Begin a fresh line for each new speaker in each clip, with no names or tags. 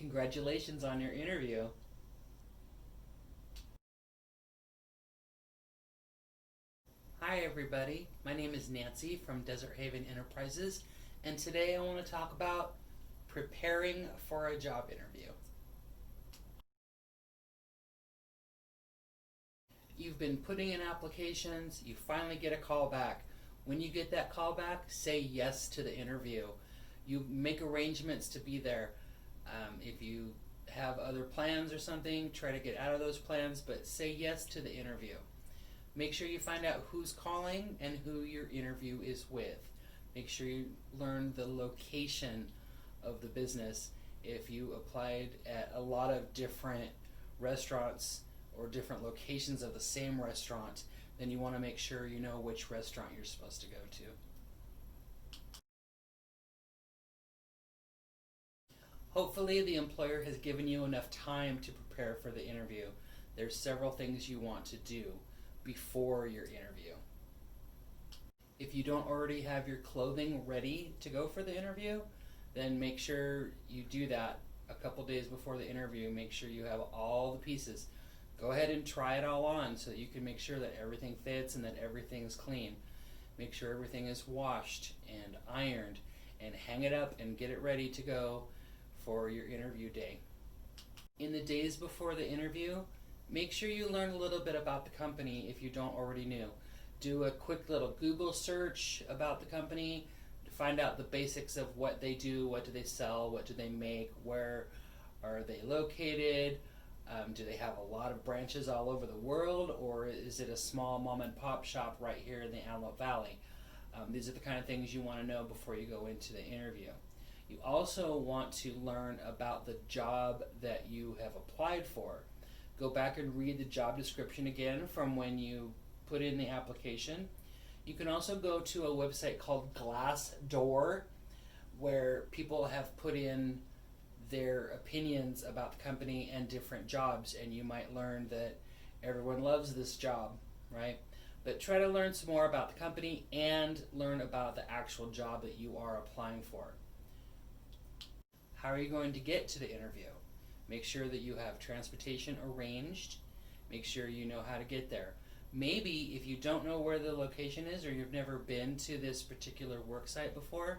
Congratulations on your interview. Hi everybody, my name is Nancy from Desert Haven Enterprises, and today I want to talk about preparing for a job interview. You've been putting in applications, you finally get a call back. When you get that call back, say yes to the interview. You make arrangements to be there. If you have other plans or something, try to get out of those plans, but say yes to the interview. Make sure you find out who's calling and who your interview is with. Make sure you learn the location of the business. If you applied at a lot of different restaurants or different locations of the same restaurant, then you want to make sure you know which restaurant you're supposed to go to. Hopefully the employer has given you enough time to prepare for the interview. There's several things you want to do before your interview. If you don't already have your clothing ready to go for the interview, then make sure you do that a couple days before the interview. Make sure you have all the pieces. Go ahead and try it all on so that you can make sure that everything fits and that everything is clean. Make sure everything is washed and ironed, and hang it up and get it ready to go for your interview day. In the days before the interview, make sure you learn a little bit about the company if you don't already know. Do a quick little Google search about the company to find out the basics of what they do, what do they sell, what do they make, where are they located, do they have a lot of branches all over the world, or is it a small mom and pop shop right here in the Antelope Valley? These are the kind of things you want to know before you go into the interview. You also want to learn about the job that you have applied for. Go back and read the job description again from when you put in the application. You can also go to a website called Glassdoor, where people have put in their opinions about the company and different jobs, and you might learn that everyone loves this job, right? But try to learn some more about the company and learn about the actual job that you are applying for. How are you going to get to the interview? Make sure that you have transportation arranged. Make sure you know how to get there. Maybe if you don't know where the location is or you've never been to this particular work site before,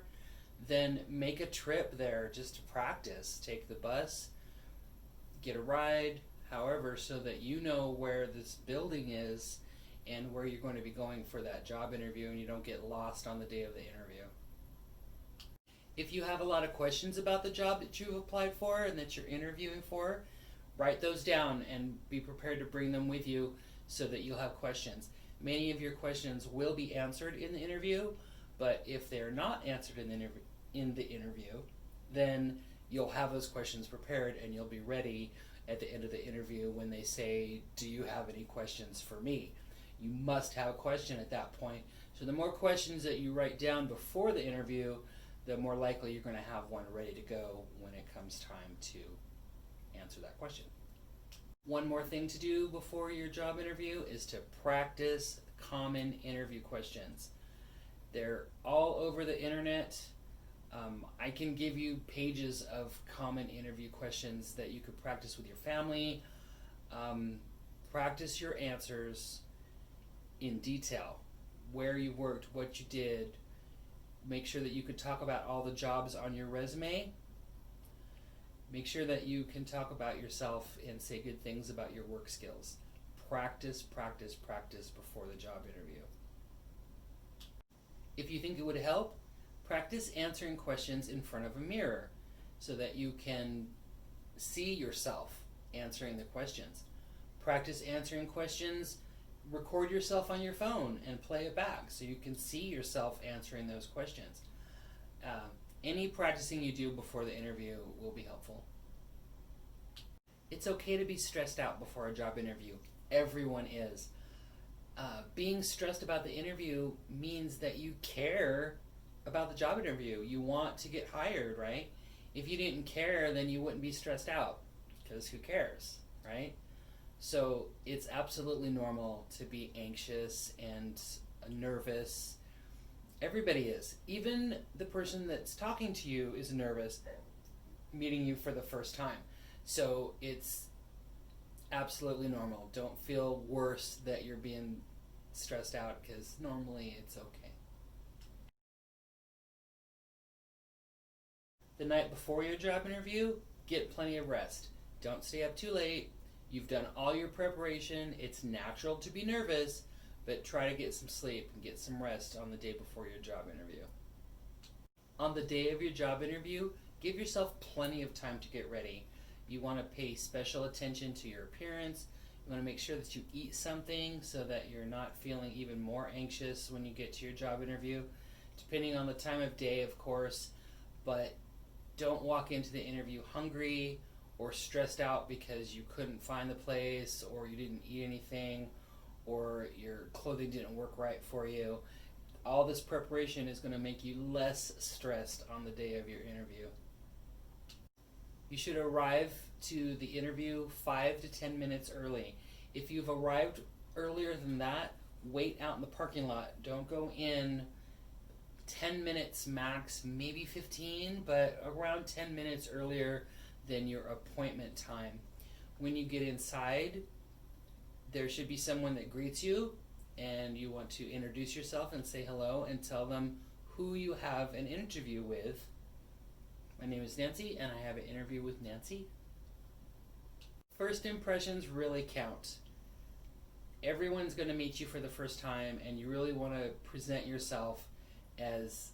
then make a trip there just to practice. Take the bus, get a ride, however, so that you know where this building is and where you're going to be going for that job interview, and you don't get lost on the day of the interview. If you have a lot of questions about the job that you've applied for and that you're interviewing for, write those down and be prepared to bring them with you so that you'll have questions. Many of your questions will be answered in the interview, but if they're not answered in the interview, then you'll have those questions prepared and you'll be ready at the end of the interview when they say, "Do you have any questions for me?" You must have a question at that point. So the more questions that you write down before the interview, the more likely you're going to have one ready to go when it comes time to answer that question. One more thing to do before your job interview is to practice common interview questions. They're all over the internet. I can give you pages of common interview questions that you could practice with your family. Practice your answers in detail. Where you worked, what you did. Make sure that you can talk about all the jobs on your resume. Make sure that you can talk about yourself and say good things about your work skills. Practice, practice, practice before the job interview. If you think it would help, practice answering questions in front of a mirror so that you can see yourself answering the questions. Practice answering questions. Record yourself on your phone and play it back so you can see yourself answering those questions. Any practicing you do before the interview will be helpful. It's okay to be stressed out before a job interview. Everyone is. Being stressed about the interview means that you care about the job interview. You want to get hired, right? If you didn't care, then you wouldn't be stressed out, because who cares, right? So it's absolutely normal to be anxious and nervous. Everybody is. Even the person that's talking to you is nervous meeting you for the first time. So it's absolutely normal. Don't feel worse that you're being stressed out, because normally it's okay. The night before your job interview, get plenty of rest. Don't stay up too late. You've done all your preparation. It's natural to be nervous, but try to get some sleep and get some rest on the day before your job interview. On the day of your job interview, give yourself plenty of time to get ready. You want to pay special attention to your appearance. You want to make sure that you eat something so that you're not feeling even more anxious when you get to your job interview, depending on the time of day, of course. But don't walk into the interview hungry or stressed out because you couldn't find the place, or you didn't eat anything, or your clothing didn't work right for you. All this preparation is going to make you less stressed on the day of your interview. You should arrive to the interview 5 to 10 minutes early. If you've arrived earlier than that, wait out in the parking lot. Don't go in 10 minutes max, maybe 15, but around 10 minutes earlier than your appointment time. When you get inside, there should be someone that greets you, and you want to introduce yourself and say hello and tell them who you have an interview with. My name is Nancy, and I have an interview with Nancy. First impressions really count. Everyone's going to meet you for the first time, and you really want to present yourself as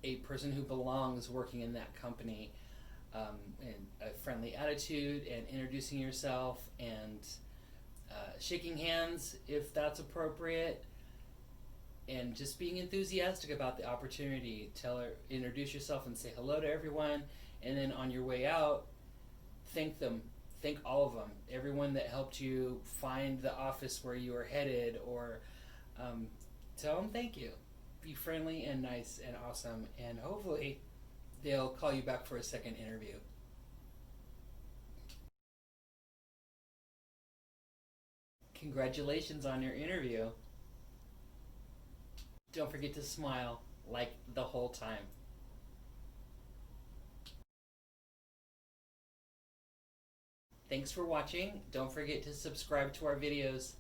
a person who belongs working in that company, and a friendly attitude, and introducing yourself, and shaking hands if that's appropriate, and just being enthusiastic about the opportunity. Introduce yourself and say hello to everyone, and then on your way out, thank them. Thank all of them. Everyone that helped you find the office where you were headed, or tell them thank you. Be friendly and nice and awesome, and hopefully they'll call you back for a second interview. Congratulations on your interview. Don't forget to smile, like, the whole time. Thanks for watching. Don't forget to subscribe to our videos.